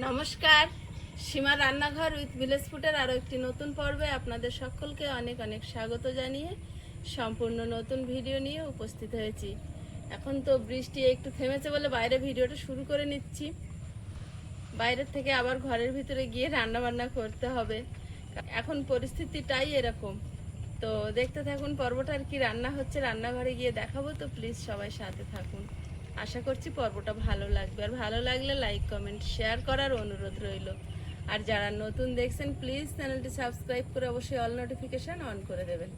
নমস্কার, সীমা রান্নাঘর with village ফুডের আরও একটি নতুন পর্বে আপনাদের সকলকে অনেক অনেক স্বাগত জানিয়ে সম্পূর্ণ নতুন ভিডিও নিয়ে উপস্থিত হয়েছি। এখন তো বৃষ্টি একটু থেমেছে বলে বাইরে ভিডিওটা শুরু করে নিচ্ছি। বাইরের থেকে আবার ঘরের ভিতরে গিয়ে রান্না বান্না করতে হবে, এখন পরিস্থিতিটাই এরকম। তো দেখতে থাকুন পর্বটা আর কি রান্না হচ্ছে, রান্নাঘরে গিয়ে দেখাবো। তো প্লিজ সবাই সাথে থাকুন, আশা করছি পর্বটা ভালো লাগবে। আর ভালো লাগলে লাইক কমেন্ট শেয়ার করার অনুরোধ রইল। আর যারা নতুন দেখছেন প্লিজ চ্যানেলটি সাবস্ক্রাইব করে অবশ্যই অল নোটিফিকেশন অন করে দেবেন।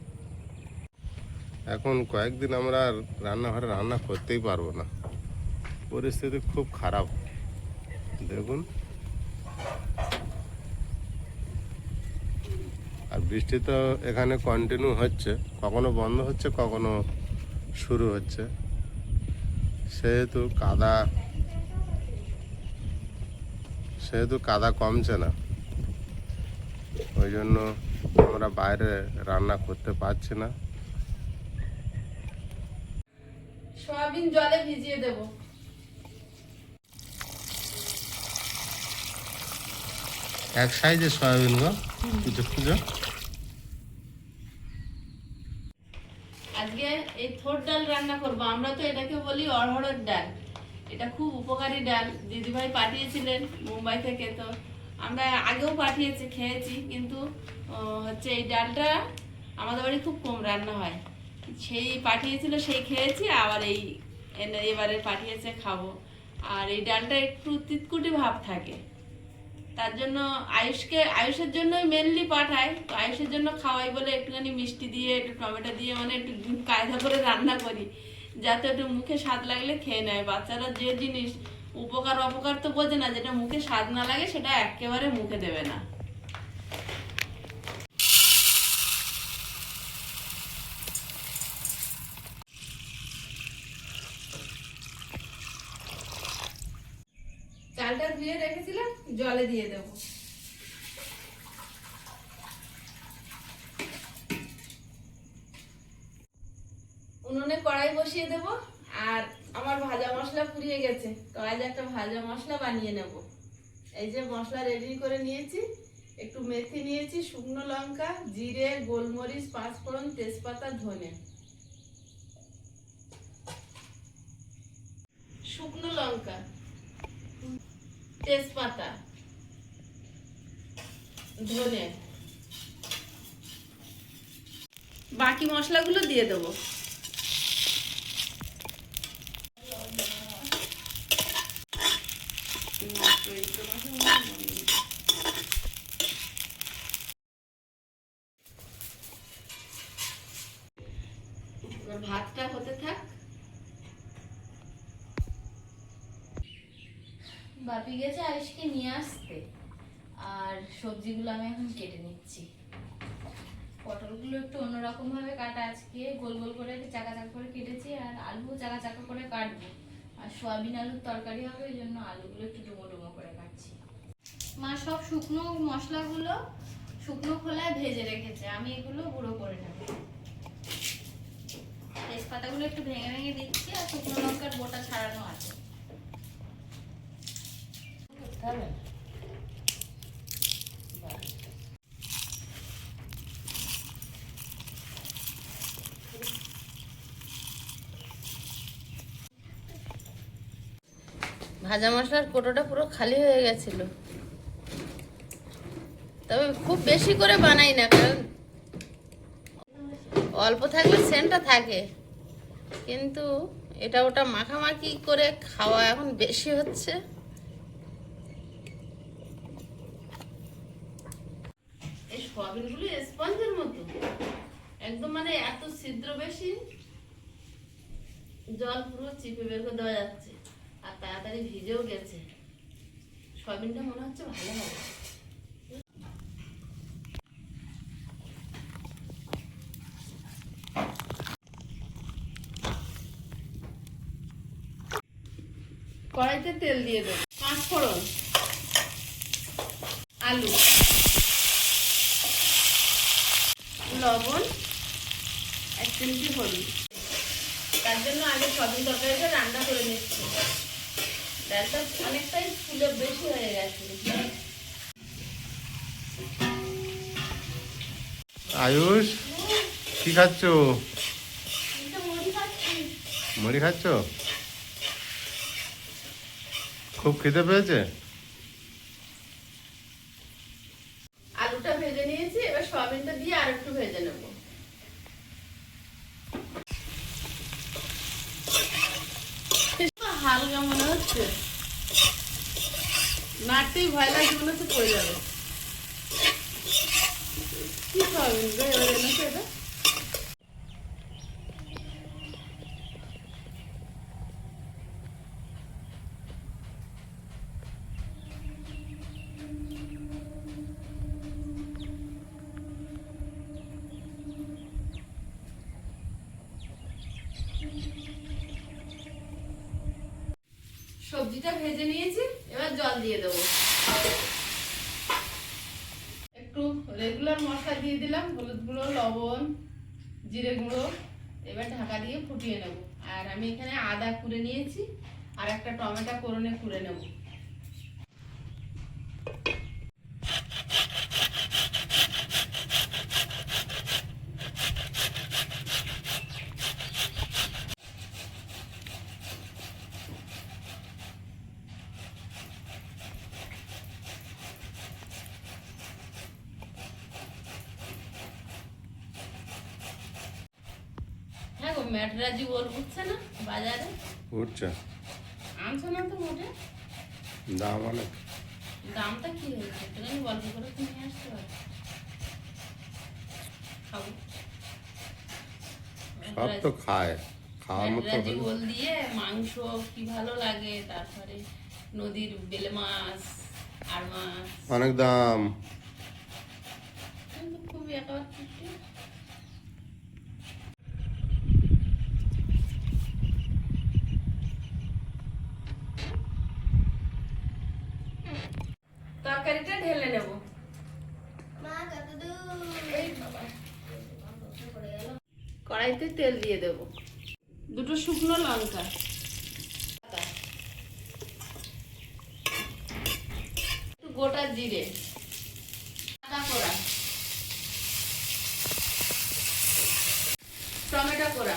এখন কয়েকদিন আমরা রান্নাঘরে রান্না করতেই পারবো না, পরিস্থিতি খুব খারাপ। দেখুন, আর বৃষ্টি তো এখানে কন্টিনিউ হচ্ছে, কখনো বন্ধ হচ্ছে কখনো শুরু হচ্ছে। সেহেতু কাদা কমছে না, ওই জন্য আমরা বাইরে রান্না করতে পারছি না। সয়াবিন জলে ভিজিয়ে দেব। এক সাইজে সয়াবিন গো, খুঁজো। আজকে এই থোর ডাল রান্না করব। আমরা তো এটাকে বলি অড়হড়ের ডাল। এটা খুব উপকারী ডাল, দিদিভাই পাঠিয়েছিলেন মুম্বাই থেকে। তো আমরা আগেও পাঠিয়েছি, খেয়েছি, কিন্তু হচ্ছে এই ডালটা আমাদের বাড়ি খুব কম রান্না হয়। সেই পাঠিয়েছিল, সেই খেয়েছি, আবার এবারে পাঠিয়েছে, খাবো। আর এই ডালটা একটু তিতকুটি ভাব থাকে, তার জন্য আয়ুষের জন্যই মেনলি পাঠায়। তো আয়ুষের জন্য খাওয়াই বলে একটুখানি মিষ্টি দিয়ে, একটু টমেটো দিয়ে, মানে একটু কায়দা করে রান্না করি, যাতে একটু মুখে স্বাদ লাগলে খেয়ে নেয়। বাচ্চারা যে জিনিস উপকার অপকার তো বোঝে না, যেটা মুখে স্বাদ না লাগে সেটা একেবারে মুখে দেবে না। চালটা ধুয়ে রেখেছিলাম, জলে দিয়ে দেবো। উনুনে কড়াই বসিয়ে দেব। আর আমার ভাজা মশলা ফুরিয়ে গেছে, তো আজ একটা ভাজা মশলা বানিয়ে নেব। এই যে মশলা রেডি করে নিয়েছি, একটু মেথি নিয়েছি, শুকনো লঙ্কা, জিরে, গোলমরিচ, পাঁচফোড়ন, তেজপাতা, ধনে। শুকনো লঙ্কা, তেজপাতা, ধনে, বাকি মশলাগুলো দিয়ে দেবো। ভাতটা হতে থাক। বাপি গেছে আয়ুষকে নিয়ে আসতে, আর সবজিগুলো আমি এখন কেটে নিচ্ছি। পটলগুলো একটু অন্যরকম ভাবে কাটা, আজকে গোল গোল করে চাকা চাকা করে কেটেছি, আর আলু চাকা চাকা করে কাটবো। আর সোয়াবিন আলুর তরকারি হবে, ওই জন্য আলুগুলো একটু ডুমো ডুমো করে কাটছি। মা সব শুকনো মশলাগুলো শুকনো খোলায় ভেজে রেখেছে, আমি এগুলো গুঁড়ো করে নেব। তেজপাতাগুলো একটু ভেঙে ভেঙে দিচ্ছি, আর শুকনো লঙ্কার বোটা ছাড়ানো আছে। ভাজা মশলার কোটোটা পুরো খালি হয়ে গেছিল, তবে খুব বেশি করে বানাই না, কারণ অল্প থাকলে সেন্টটা থাকে, কিন্তু এটা ওটা মাখামাখি করে খাওয়া এখন বেশি হচ্ছে। এই সয়াবিনগুলো স্পঞ্জের মতো একদম, মানে এত ছিদ্র বেশি, জল পুরো চিপে বের করে দেওয়া যাচ্ছে। আর তাড়াতাড়ি ভিজেও গেছে, সয়াবিনটা মনে হচ্ছে ভালো হবে। কড়াইতে তেল দিয়ে দেব, পাঁচফোড়ন, আলু, লবণ, 1 চিমটি হলুদ। তার জন্য আগে সয়াবিন তরকারিটা রান্না করে নিচ্ছি। ডালটা অনেকটাই ফুলে বেশি হয়ে গেছে। আয়ুষ কি খাচ্ছ? কিন্তু মুড়ি খাচ্ছি। মুড়ি খাচ্ছ? খুব খিদে পেয়েছে? আলুটা ভেজে নিয়েছি, এবার সয়াবিনটা দিয়ে আর একটু ভেজে নেব। হালকা মনে হচ্ছে, নাড়তেই ভয় লাগছে, মনে হচ্ছে পড়ে যাবে। কি সয়াবিন গো, এবার এনেছে এটা? সবজিটা ভেজে নিয়েছি, এবার জল দিয়ে দেবো। একটু রেগুলার মশলা দিয়ে দিলাম, হলুদ গুঁড়ো, লবণ, জিরে গুঁড়ো। এবার ঢাকা দিয়ে ফুটিয়ে নেব। আর আমি এখানে আদা কুড়ে নিয়েছি, আর একটা টমেটো কোরনে কুড়ে নেব। হ্যাঁ গো, ম্যাটরাজি ওল উঠছে না বাজারে? উঠছে। আনছো না তো মোটে? দাম অনেক। দামটা কি হয়েছে? একটুখানি গল্প করে তো নিয়ে আসতে পারো। খাবো। সব তো খায়, খাওয়ার মতো ম্যাটরাজি হলে। ওল দিয়ে মাংস কি ভালো লাগে, তারপরে নদীর বেলে মাছ, আর মাছ, অনেক দাম। কিন্তু খুবই একেবারে তৃপ্তি। তরকারিটা ঢেলে নেব। এই বাবা, কড়াইতে তেল দিয়ে দেব, দুটো শুকনো লঙ্কা, একটু গোটা জিরে, আদা কোড়া, টমেটো কোড়া,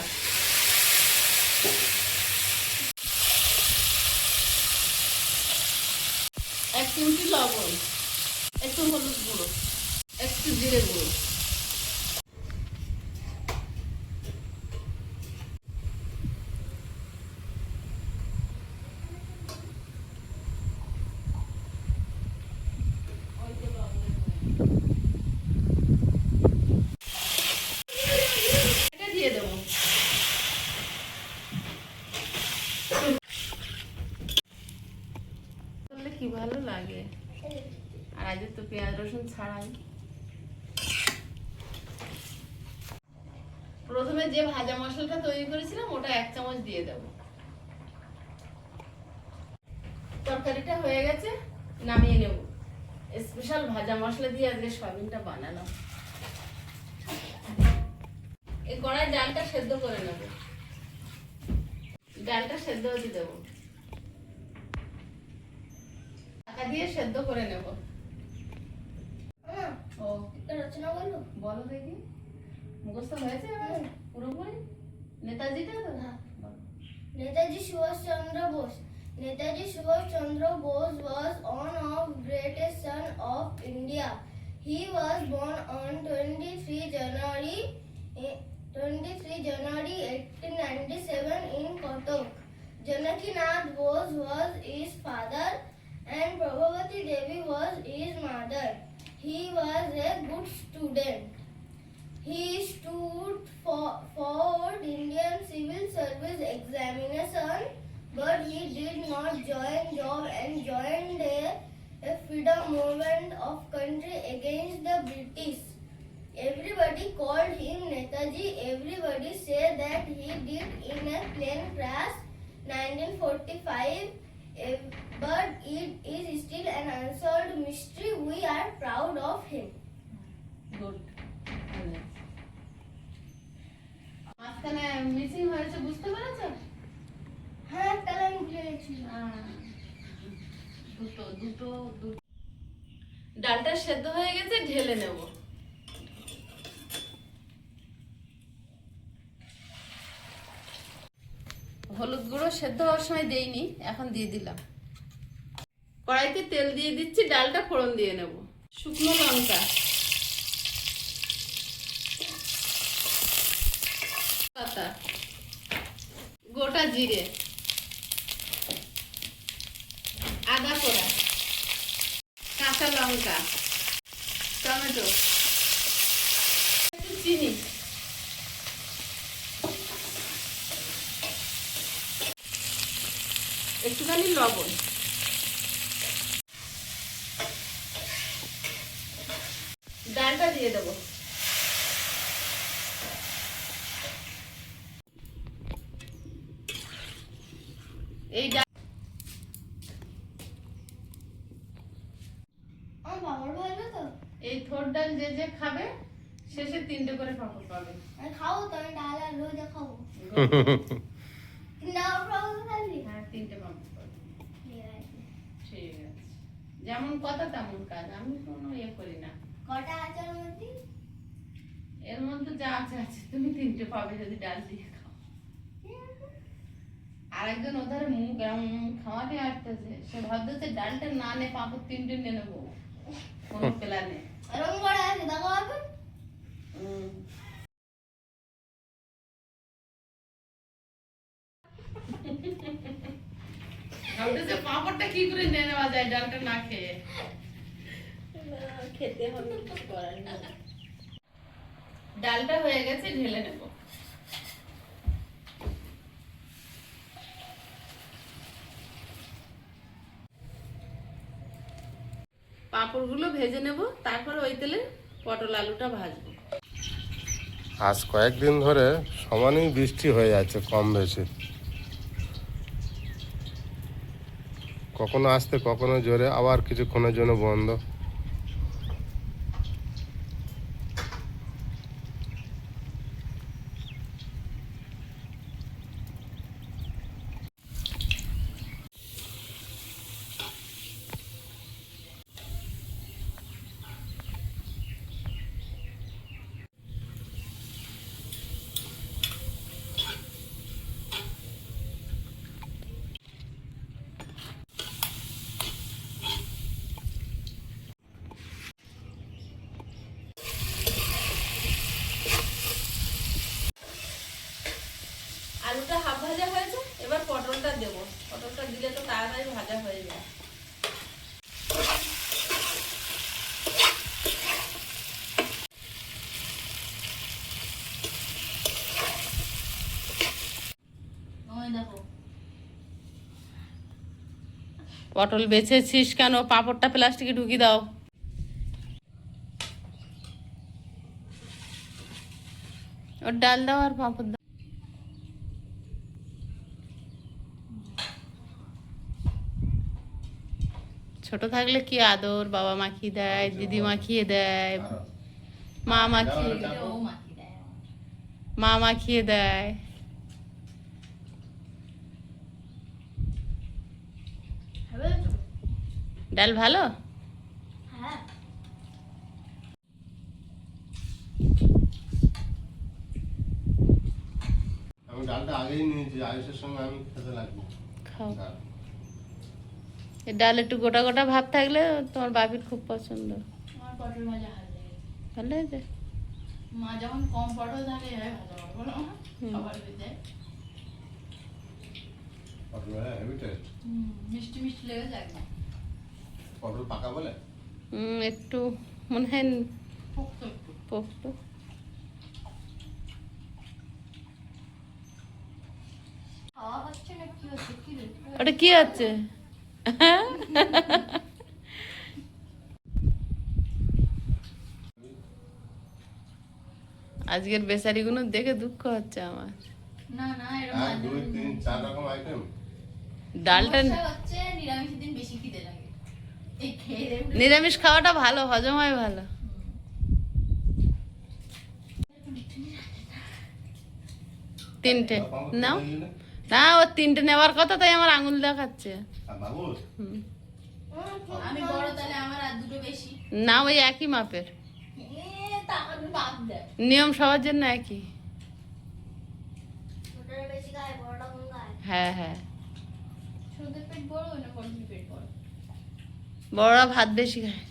এক চিমটি লবণ, একটু হলুদ গুঁড়ো, একটু জিরে গুঁড়ো। এটা দিয়ে দেবো। করলে কি ভালো লাগে। আর আজ তো পেঁয়াজ রসুন ছাড়াই। প্রথমে যে ভাজা মশলাটা তৈরি করেছিলাম ওটা 1 চামচ দিয়ে দেব। তরকারিটা হয়ে গেছে, নামিয়ে নেব। স্পেশাল ভাজা মশলা দিয়ে আজকে সয়াবিনটা বানানো। এই কড়াই ডালটা সেদ্ধ করে নেব, ডালটা সেদ্ধ হতে দেবো, ঢাকা দিয়ে সেদ্ধ করে নেব। ও রচনা বলো, বলো দেখি, মুখস্থ হয়েছে পুরোপুরি? নেতাজিটা তো? Netaji Subhash Chandra Bose. Netaji Subhash Chandra Bose was one of greatest son of India. He was born on 23 January 1897 in Cuttack. Janaki Nath Bose was his father and Prabhavati Devi was his mother. He was a good student. He stood for Indian Civil Service examination, but he did not join job and joined a freedom movement of country against the British. Everybody called him Netaji. Everybody said that he did in a plane crash 1945, but it is still an unsolved mystery. We are proud of him. Good. মাঝখানে missing হয়েছে, বুঝতে পেরেছো? হ্যাঁ, তাহলে আমি ভুলে গেছি। দুটো ডালটা সেদ্ধ হয়ে গেছে, ঢেলে নেব। হলুদ গুঁড়ো সেদ্ধ হওয়ার সময় দেইনি, এখন দিয়ে দিলাম। কড়াইতে তেল দিয়ে দিচ্ছি, ডালটা ফোড়ন দিয়ে নেব। শুকনো লঙ্কা, পাতা, গোটা জিরে, আদা কোড়া, কাঁচা লঙ্কা, টমেটো, একটু চিনি, একটুখানি লবণ, ডালটা দিয়ে দেবো। এই ডাল আমার পাপড় ভালো তো? এই থোর ডাল যে যে খাবে শেষে 3টে করে পাপড় পাবে। আমি খাবো তো, আমি ডাল আর রোজা খাবো। না প্রবলেম খাবি? হ্যাঁ, 3টে পাপড় পাবে। ঠিক আছে। ঠিক আছে, যেমন কথা তেমন কাজ, আমি কোনো ইয়ে করি না। কটা আছে ওর মধ্যে? এর মধ্যে যা আছে আছে, তুমি 3টে পাবে যদি ডাল দিয়ে খাও। আরেকজন ওধারে মুখ এমন খাওয়াতে আসতেছে, সে ভাবতেছে ডালটা না নে পাপড় 3টে নিয়ে নেবো কোনো প্ল্যানে। এরকম করে আছে, দেখো এখন। ভাবতেছে পাপড়টা কি করে নিয়ে নেওয়া যায় ডালটা না খেয়ে। খেতে হবে, কিছু করার নেই। ডালটা হয়ে গেছে, ঢেলে নেব। পাঁপড়গুলো ভেজে নেব, তারপর ওই তেলে পটল আলুটা ভাজবো। আজ কয়েকদিন ধরে সমানই বৃষ্টি হয়ে যাচ্ছে, কম বেশি, কখনো আসতে কখনো জোরে, আবার কিছুক্ষণের জন্য বন্ধ। আলুটা হাফ ভাজা হয়েছে, এবার পটলটা দেবো। পটলটা দিলে তো তাড়াতাড়ি ভাজা হয়ে যায়। ওই দেখো, পটল বেছেছিস কেন? পাঁপড়টা প্লাস্টিকে ঢুকিয়ে দাও। ওর ডাল দাও আর পাঁপড় দাও। ছোট থাকলে কি আদর, বাবা মাখিয়ে দেয়, দিদি মাখিয়ে দেয়, মা মাখিয়ে দেয়, মা মাখিয়ে দেয়। হবে তো? ডাল ভালো? হ্যাঁ। আমি ডালটা আগেই নিয়েছি, আয়ুষের সঙ্গে আমি খেতে লাগবো। খাও। এই ডাল একটু গোটা গোটা ভাব থাকলে তোমার বাপির খুব পছন্দ। আমার পটল ভাজা ভালো লাগে। ভালো হয়েছে? মা যখন কম পটল থাকে এভাবে ভাজা করে বলো সবার ভিতরে পটল হেভি টেস্ট। মিষ্টি মিষ্টি লেগে যায় না, পটল পাকা বলে একটু মনে হয় পোক্ত একটু। পোক্ত। খাওয়া হচ্ছে না কি হচ্ছে কি রে? ওটা কি আছে? আজকের বেচারিগুলো দেখে দুঃখ হচ্ছে আমার। না না এরকম 1 2 3 4 রকম আইটেম। ডালটা হচ্ছে নিরামিষের দিন বেশি খিদে লাগে, এই খেয়ে দেয় নিরামিষ খাওয়াটা ভালো, হজম হয় ভালো। তিনটে নাও না, ও 3টে নেওয়ার কথা, তাই আমার আঙুল দেখাচ্ছে। বাবু হুম। আমি বড় তাহলে আমার আর দুটো বেশি। না, ওই একই মাপের তা আমি বাদ দেয়। নিয়ম সবার জন্য একই। ছোটরা বেশি খায়, বড়রা কম খায়। হ্যাঁ হ্যাঁ, ছোটদের পেট বড় না বড়দের পেট বড়? বড়রা ভাত বেশি খায়।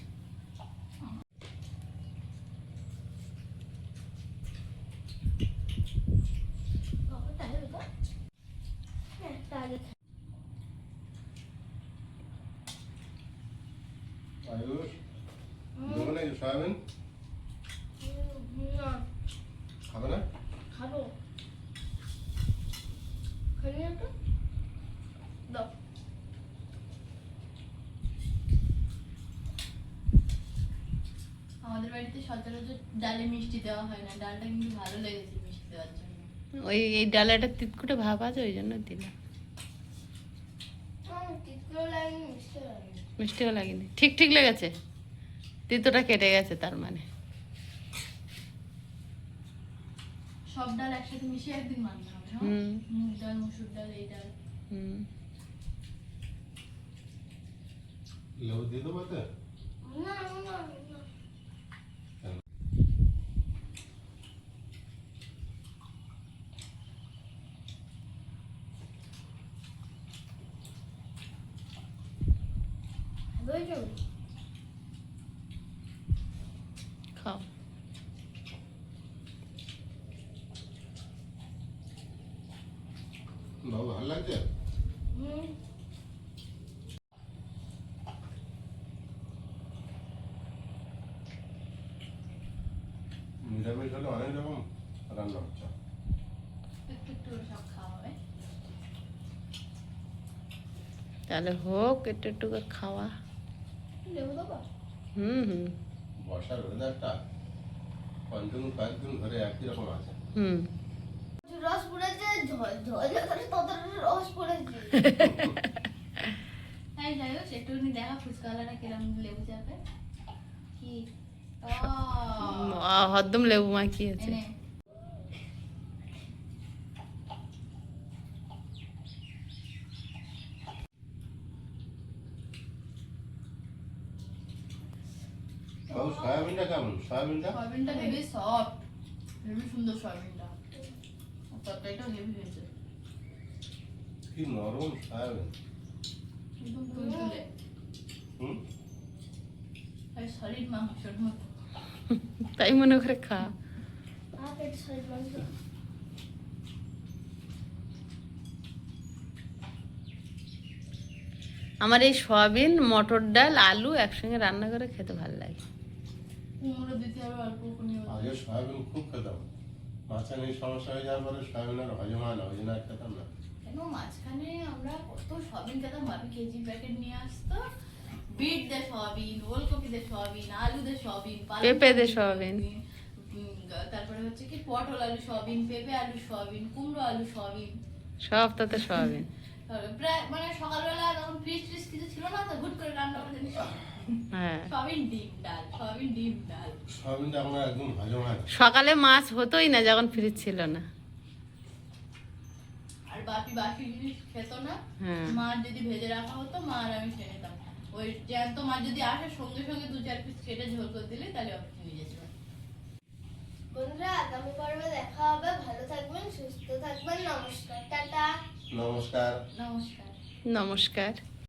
বাবাটা হেলবে তো? হ্যাঁ, তাহলে আয়ুষ দেবো নাকি সয়াবিন? না, খাবে না? খাবো। খালি একটা দাও। আমাদের বাড়িতে সচরাচর ডালে মিষ্টি দেওয়া হয় না, ডালটা কিন্তু ভালো লেগেছে মিষ্টি দেওয়ার জন্য। ওই এই ডালাটা তিতকুটে ভাব আছে, ওই জন্য দিলাম। তিতকুড়ো লাগেনি, মিষ্টি লাগেনি। মিষ্টিও লাগেনি, ঠিক ঠিক লেগেছে। তিতোটা কেটে গেছে তার মানে। সব ডাল একসাথে মিশিয়ে একদিন রান্না হবে, হ্যাঁ? হুম। মুগ ডাল, মসুর ডাল, এই ডাল। হুম, লেবু দিয়ে দেবো এতে? না, না, না। বুঝছো? খাও। বাবু ভালো লাগছে? হুম। নিরামিষ হলে অনেক রকম রান্না হচ্ছে। একটু একটু করে সব খাওয়া হবে। তাহলে হোক একটু একটু করে খাওয়া। লেবু দেবো? হুম হুম বর্ষার ওয়েদারটা কন্টিনিউ কয়েকদিন ধরে একই রকম আছে। হুম। রস পড়েছে, ঝল ঝল যতটা ততটা রস পড়েছে। তাই যাই হোক, একটুখানি দেখা ফুচকাওয়ালাটা কিরম লেবু চাপে কি। হরদম লেবু মাখিয়েছে। এনে বাবু সয়াবিনটা কেমন? সয়াবিনটা সয়াবিনটা হেভি সফট, হেভি সুন্দর সয়াবিনটা। আর তরকারিটাও হেভি হয়েছে, কি নরম সয়াবিন। একদম তুলতুলে, হুম, সলিড মাংসের মতো। তাই মনে করে খা। পেট সাইড মাংস। আমার এই সয়াবিন, মটর ডাল, আলু একসঙ্গে রান্না করে খেতে ভালো লাগে। কুমড়ো দিতে হবে অল্প করে। আগে সয়াবিন খুব খেতাম, মাঝখানে এই সমস্যা হয়ে যাওয়ার পরে সয়াবিন আর হজম হয় না, ওই জন্য আর খেতাম না। কেন মাঝখানে আমরা কত সয়াবিন খেতাম, ভাবি কেজি প্যাকেট নিয়ে আসতো। বিট দে সয়াবিন, ওলকপি দে সয়াবিন, আলু দে সয়াবিন, পালং পেঁপে দে শাক সয়াবিন। তারপরে হচ্ছে কি পটল আলু সয়াবিন, পেঁপে আলু সয়াবিন, কুমড়ো আলু সয়াবিন। সব তাতে সয়াবিন। প্রায় মানে সকালবেলা তখন ফ্রিজ ট্রিজ কিছু ছিল না, তো হুট করে রান্না করে দিলি হ্যাঁ, সয়াবিন ডিম ডাল, সয়াবিন ডিম ডাল। সয়াবিনটা আমার একদম হজম হয় না। সকালে মাছ হতোই না যখন ফ্রিজ ছিল না। আর বাপি বাকি জিনিস খেত না। হ্যাঁ। মাছ যদি ভেজে রাখা হতো, মা আর আমি খেয়ে নিতাম। ওই জ্যান্ত মাছ যদি আসে, সঙ্গে সঙ্গে 2-4 পিস কেটে ঝোল করে দিলে তাহলে অফিসে নিয়ে যেতে পারি। বন্ধুরা, আগামী পর্বে দেখা হবে। ভালো থাকবেন, সুস্থ থাকবেন। নমস্কার, টাটা। নমস্কার। নমস্কার। নমস্কার।